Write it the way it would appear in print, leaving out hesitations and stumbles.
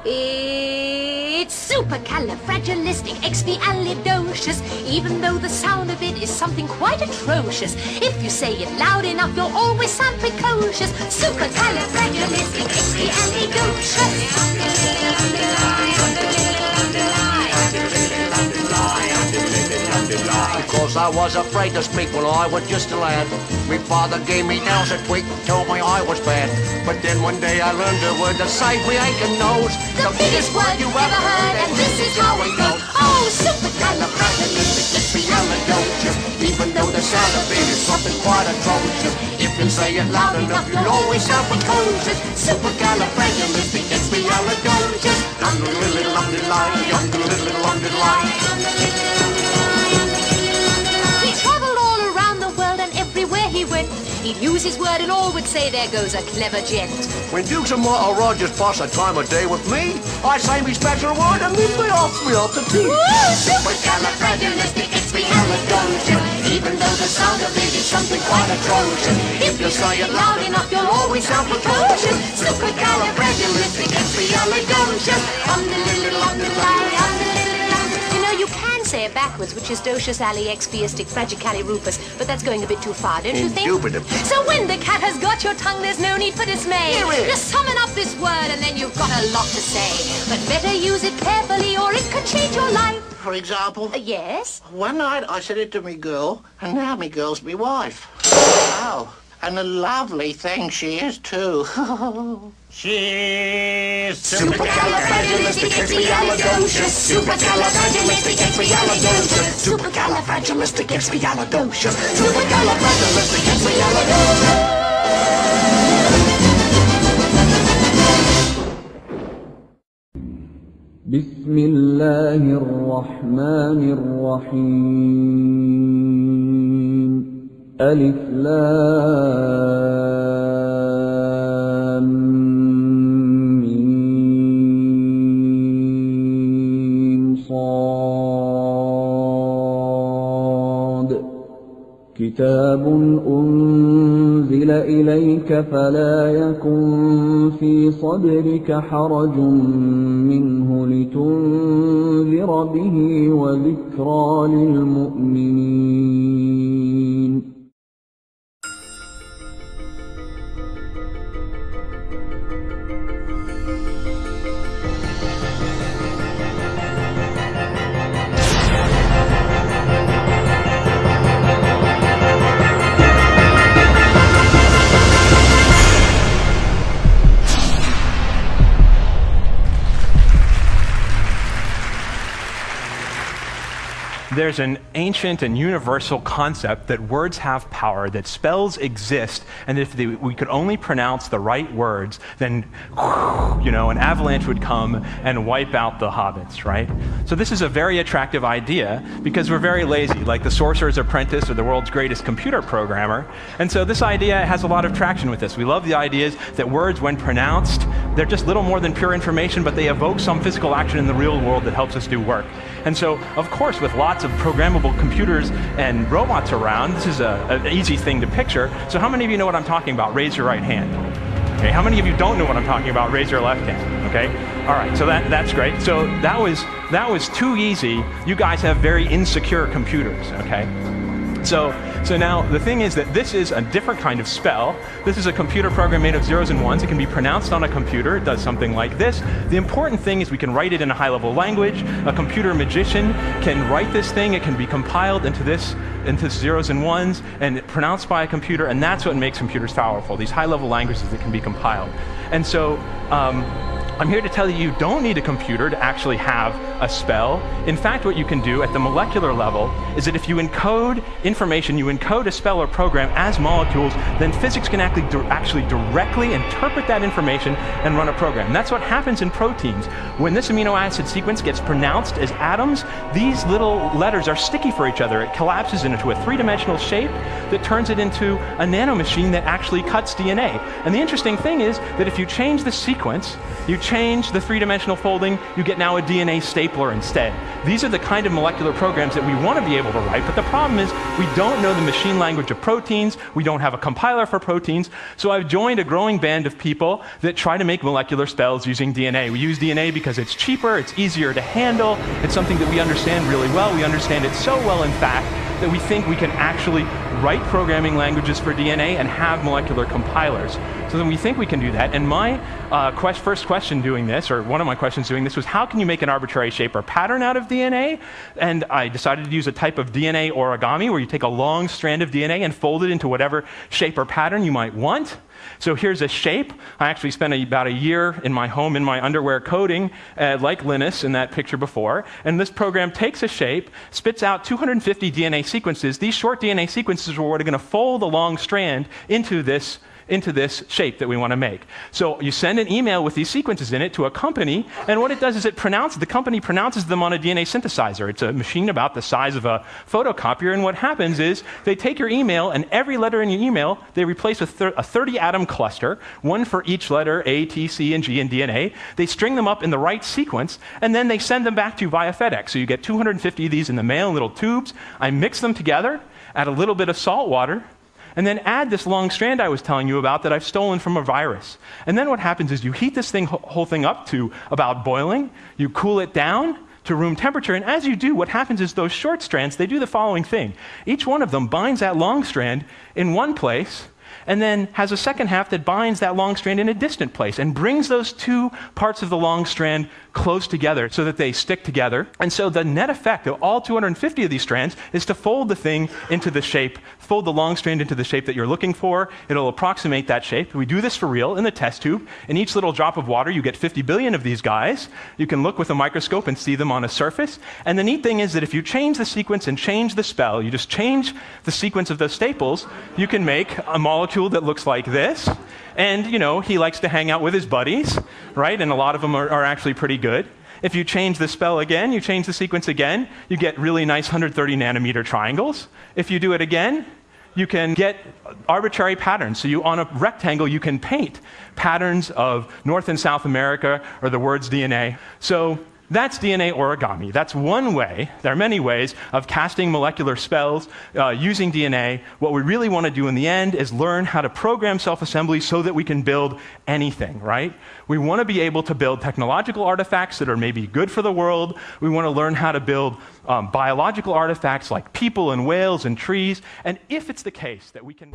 It's supercalifragilisticexpialidocious, even though the sound of it is something quite atrocious. If you say it loud enough, you'll always sound precocious. Because I was afraid to speak when I was just a lad. My father gave me nails a tweak, told me I was bad. But then one day I learned a word that saved me aching nose. The biggest word you ever heard, and this is how it goes. Oh, supercalifragilisticexpialidocious, even though the sound of it is something quite atrocious. If you say it loud enough, you'll always sound precocious. Supercalifragilisticexpialidocious. He traveled all around the world, and everywhere he went, he'd use his word and all would say, there goes a clever gent. When Dukes and Martha Rogers pass a time of day with me, I say me special word and leave me off the tea. Supercalifragilisticexpialidocious, even though the sound of it is something quite atrocious. If you say it loud enough, you'll always sound precocious. Supercalifragilisticexpialidocious. You know, you can say it backwards, which is docious ali expiistic fragicalirupus, but that's going a bit too far, don't you think? Indubitably. So when the cat has got your tongue, there's no need for dismay. Just summon up this word and then you've got a lot to say. But better use it carefully or it could change your life. For example? Yes? One night I said it to me girl, and now me girl's me wife. Oh, and a lovely thing she is too. She's supercalifragilisticexpialidocious. Supercalifragilisticexpialidocious. Supercalifragilisticexpialidocious. Supercalifragilisticexpialidocious. بسم الله الرحمن الرحيم ألف لام ميم صاد كتاب أنزل إليك فلا يكن في صدرك حرج منه لتنذر به وذكرى للمؤمنين. There's an ancient and universal concept that words have power, that spells exist, and if we could only pronounce the right words, then, you know, an avalanche would come and wipe out the hobbits, right? So this is a very attractive idea because we're very lazy, like the Sorcerer's Apprentice or the world's greatest computer programmer. And so this idea has a lot of traction with us. We love the ideas that words, when pronounced, they're just little more than pure information, but they evoke some physical action in the real world that helps us do work. And so, of course, with lots of programmable computers and robots around, this is an easy thing to picture. So how many of you know what I'm talking about? Raise your right hand. Okay, how many of you don't know what I'm talking about? Raise your left hand. Okay, all right, so that's great. So that was too easy. You guys have very insecure computers, okay? So now the thing is that this is a different kind of spell. This is a computer program made of zeros and ones. It can be pronounced on a computer. It does something like this. The important thing is we can write it in a high-level language. A computer magician can write this thing. It can be compiled into zeros and ones and pronounced by a computer, and that's what makes computers powerful, these high-level languages that can be compiled. And so I'm here to tell you, you don't need a computer to actually have a spell. In fact, what you can do at the molecular level is that if you encode information, you encode a spell or program as molecules, then physics can actually directly interpret that information and run a program. And that's what happens in proteins. When this amino acid sequence gets pronounced as atoms, these little letters are sticky for each other. It collapses into a three-dimensional shape that turns it into a nanomachine that actually cuts DNA. And the interesting thing is that if you change the sequence, you change the three-dimensional folding, you get now a DNA stapler instead. These are the kind of molecular programs that we want to be able to write, but the problem is we don't know the machine language of proteins, we don't have a compiler for proteins, so I've joined a growing band of people that try to make molecular spells using DNA. We use DNA because it's cheaper, it's easier to handle, it's something that we understand really well. We understand it so well, in fact, that we think we can actually write programming languages for DNA and have molecular compilers. So then we think we can do that. And my first question doing this, or one of my questions doing this, was how can you make an arbitrary shape or pattern out of DNA? And I decided to use a type of DNA origami where you take a long strand of DNA and fold it into whatever shape or pattern you might want. So here's a shape. I actually spent about a year in my home in my underwear coding, like Linus in that picture before. And this program takes a shape, spits out 250 DNA sequences. These short DNA sequences are what are going to fold a long strand into this shape that we want to make. So you send an email with these sequences in it to a company, and what it does is the company pronounces them on a DNA synthesizer. It's a machine about the size of a photocopier, and what happens is they take your email, and every letter in your email, they replace with a 30-atom cluster, one for each letter, A, T, C, and G in DNA. They string them up in the right sequence, and then they send them back to you via FedEx. So you get 250 of these in the mail in little tubes. I mix them together, add a little bit of salt water, and then add this long strand I was telling you about that I've stolen from a virus. And then what happens is you heat this whole thing up to about boiling, you cool it down to room temperature, and as you do, what happens is those short strands, they do the following thing. Each one of them binds that long strand in one place, and then has a second half that binds that long strand in a distant place and brings those two parts of the long strand close together so that they stick together. And so the net effect of all 250 of these strands is to fold the thing into the shape, fold the long strand into the shape that you're looking for. It'll approximate that shape. We do this for real in the test tube. In each little drop of water, you get 50 billion of these guys. You can look with a microscope and see them on a surface. And the neat thing is that if you change the sequence and change the spell, you just change the sequence of those staples, you can make a molecule that looks like this. And, you know, he likes to hang out with his buddies, right? And a lot of them are actually pretty good. If you change the spell again, you change the sequence again, you get really nice 130 nanometer triangles. If you do it again, you can get arbitrary patterns. So on a rectangle, you can paint patterns of North and South America or the words DNA. So that's DNA origami. That's one way. There are many ways of casting molecular spells using DNA. What we really want to do in the end is learn how to program self-assembly so that we can build anything, right? We want to be able to build technological artifacts that are maybe good for the world. We want to learn how to build biological artifacts like people and whales and trees. And if it's the case that we can...